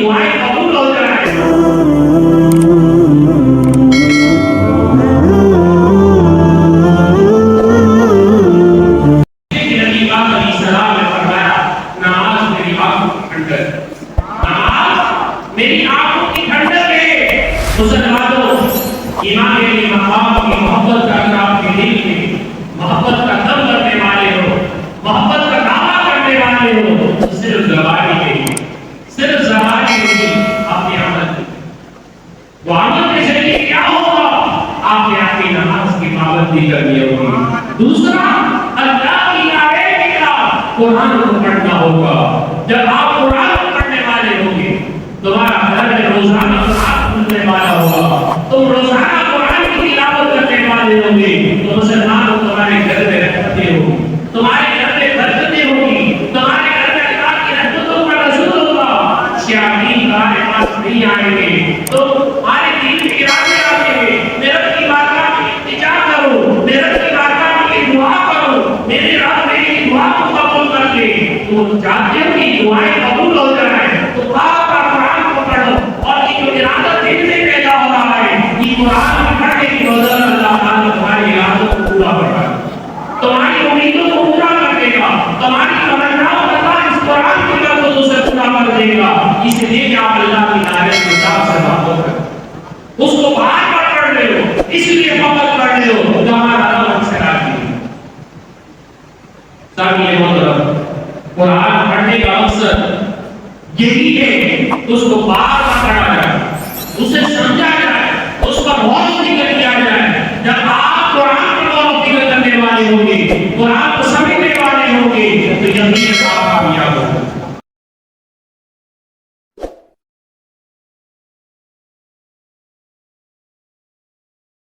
دعائیں قبول ہو جائیں. میری آنکھوں کی ٹھنڈک ہے. مسلمانوں، امام علی مقام کی محبت کا اگر آپ کے دل میں محبت کا دم کرنے والے ہو، محبت کا دعویٰ کرنے والے ہو، تو صرف زبانی نہیں، صرف زبانی نہیں، آپ نے عمل کی. وہ عمل کے ذریعے کیا ہوگا؟ آپ نے اپنی نماز کی پابندی کرنی ہوگی. دوسرا، اللہ کی آیت کا قرآن کو پڑھنا ہوگا. جب آپ قرآن کو پڑھنے والے ہوں گے، تمہارا گھر میں روزانہ قرآن پڑھنے والا ہوگا، تم روزانہ قرآن کی تلاوت کرنے والے ہوں گے، تو مسلمانوں تمہارے گھر میں رحمتیں ہوں گی، تمہارے گھر میں برکتیں ہوں گی، تمہارے گھر میں اللہ کی رحمتوں کا نزول ہوگا. شیاطین تمہارے پاس نہیں آئیں گے، تو تمہارے دل میں ارادے آئیں گے. میرے کی بارگاہ میں التجا کرو، میرے کی بارگاہ میں دعا کرو، میرے رب میری دعا کو قبول کر لے. تو چاہتے ہو کہ دعائیں قبول ہو جائیں تو پاک قرآن کو پڑھو. اور یہ جو ارادہ دل میں پیدا ہو رہا ہے، یہ قرآن پڑھنے کی وجہ سے اللہ تعالیٰ تمہاری ارادوں کو پورا کرے گا، تمہاری امیدوں کو پورا کر دے گا، تمہاری تمناؤں کو اللہ اس قرآن کی برکتوں سے پورا کر دے گا. اس لیے کہ آپ اللہ کی نعمت کے ساتھ سے محبت کریں، اس کو بار بار پڑھ رہے ہو، اس لیے محبت کر رہے ہو کہ ہمارا رب ہم سے راضی ہے. سامنے محترم، قرآن پڑھنے کا مقصد یہی ہے اس کو بار بار پڑھا جائے، اسے سمجھا جائے، اس پر غور و فکر کیا جائے. جب آپ قرآن پر غور و فکر کرنے والے ہوں گے، قرآن